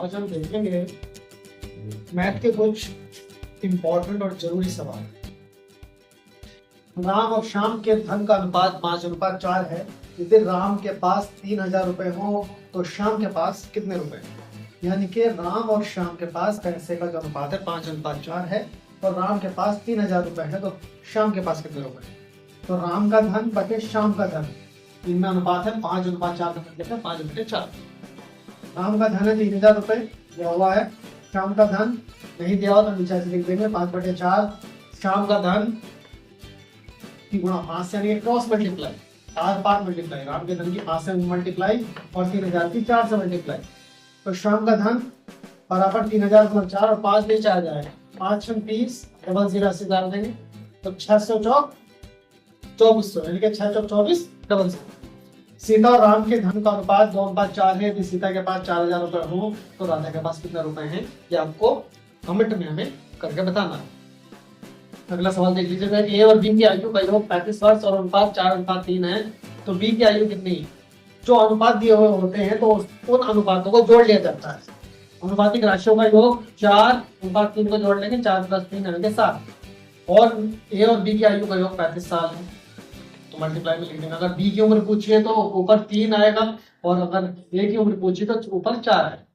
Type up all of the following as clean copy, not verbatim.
आज हम देखेंगे मैथ के कुछ इम्पोर्टेंट और जरूरी सवाल। राम और श्याम के धन का अनुपात 5:4 है। यदि राम के पास 3,000 रुपए हो तो श्याम के पास कितने रुपए हैं? यानी कि राम और श्याम के पास पैसे का जो अनुपात है 5:4 है और राम के पास 3,000 रुपए है तो श्याम के पास कितने रुपए हैं? तो राम का धन बटे श्याम का धन, इनमें अनुपात है 5:4 का मतलब है 5/4। राम का धन है 3,000 रुपए दिया हुआ है, श्याम का धन नहीं दिया हुआ तो नीचे से लिख देंगे 5/4। श्याम का धन की गुणा 5 से यानी क्रॉस मल्टीप्लाई, 5 मल्टीप्लाई, राम के धन की 5 से मल्टीप्लाई और 3,000 की 4 से मल्टीप्लाई। तो श्याम का धन बराबर 3,000 गुणा 4 और 5 नीचे आ जाएगा, 5 × 30 डबल 0 से डाल देंगे तो 600 चौक 2400 यानी कि 6 चौक 24 डबल 0। सीता और राम के धन का अनुपात 2:4 है। यदि सीता के पास 4,000 रुपए हो तो राधा के पास कितने रुपए हैं, ये आपको कमेंट में हमें करके बताना है। अगला सवाल देख लीजिएगा, ए और बी की आयु का योग 35 वर्ष और अनुपात 4:3 है तो बी की आयु कितनी? जो अनुपात दिए हुए होते हैं तो उन अनुपातों को जोड़ लिया जाता है। अनुपातिक राशियों का योग 4:3 को जोड़ लेंगे, 4 + 3 यानी 7 और ए और बी की आयु का योग 35 साल है तो मल्टीप्लाई में लिख देंगे। अगर बी की उम्र पूछिए तो ऊपर 3 आएगा और अगर ए की उम्र पूछिए तो ऊपर 4 है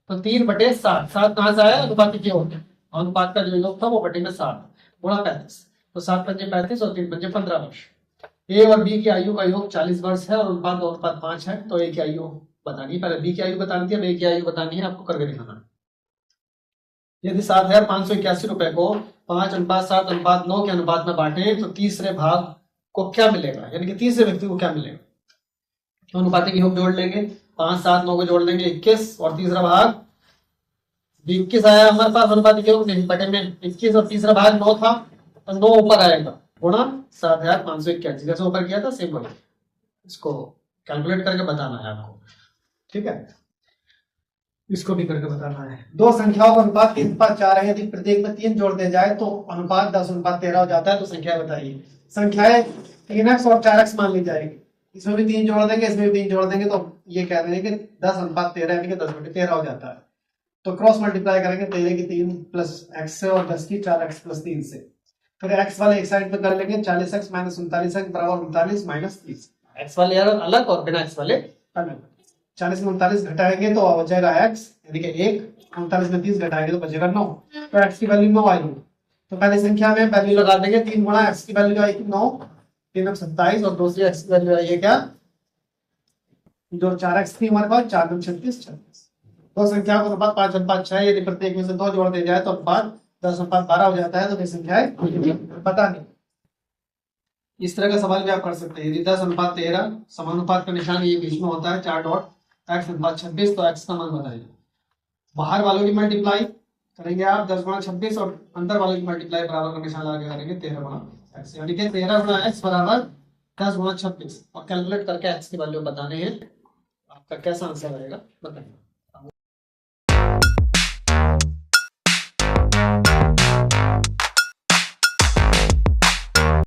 तो 3/7। 7 कहाँ से आया? अनुपातिक योग, अनुपात का जो योग था वो बटे में 7 गुणा 35 तो 7 × 5 = 35 और 3 × 5 = 15 वर्ष। ए और बी की आयु का योग 40 वर्ष है और अनुपात 2:5 है तो ए की आयु बतानी है। पहले बी की आयु बतानी थी, अब ए की आयु बतानी है, आपको करके दिखाना है। यदि 7,581 रुपए को 5:7:9 के अनुपात में बांटे तो तीसरे भाग को क्या मिलेगा, यानी कि तीसरे व्यक्ति को क्या मिलेगा? तो अनुपातिक योग जोड़ लेंगे, 5, 7, 9 को जोड़ लेंगे 21 और तीसरा भाग 21 आया हमारे पास। अनुपातिक योग नहीं, बटे में 21 और तीसरा भाग 9 था तो 9 ऊपर आएगा गुणा 7,581 जैसे ऊपर किया था सेम वही। इसको कैलकुलेट करके बताना है आपको, ठीक है? इसको भी करके बताना है। दो संख्याओं का अनुपात 3:4 है। यदि प्रत्येक में 3 जोड़ दिया जाए तो अनुपात 10:13 हो जाता है। तो संख्या बताइए। संख्याएं 3x और 4x मान ली जाएगी, इसमें भी 3 जोड़ देंगे, इसमें भी 3 जोड़ देंगे तो ये कह रहे हैं कि 10:13 यानी कि 10/13 हो जाता है। तो क्रॉस मल्टीप्लाई करेंगे 13 की 3 + x से और 10 की 4x + 3 से। फिर x वाले एक साइड पे कर लेंगे, 40x - 39x बराबर 39 - 30। x वाले अलग और बिना x वाले अलग। 40 में 39 घटाएंगे तो बचेगा x यानी कि 1, 39 में 30 घटाएंगे तो बचेगा 9। तो x की वैल्यू 9 आई। तो पहली संख्या में वैल्यू लगा देंगे, 3 गुणा x की वैल्यू आई 9, 3 × 27 और दूसरी x की वैल्यू आई है क्या, जो 4x थी हमारे पास 4 × 36 26। दो संख्या का अनुपात 5:6 है। यदि प्रत्येक में से 2 जोड़ दिया जाए तो अनुपात 10:12 हो जाता है। तो ये संख्याएं बतानी। इस तरह का सवाल भी आप कर सकते हैं। यदि 10:13 समानुपात का निशान ये बीच में होता है 4 डॉट, x/26 तो x का मान बताइए। बाहर वालों की मल्टीप्लाई करेंगे आप 10 × 26 और अंदर वालों की मल्टीप्लाई बराबर का निशान लगा के करेंगे 13 × x यानी कि 13 × x बराबर 10 × 26 और कैलकुलेट करके x की वैल्यू बतानी है। आपका कैसा आंसर आएगा बताइए।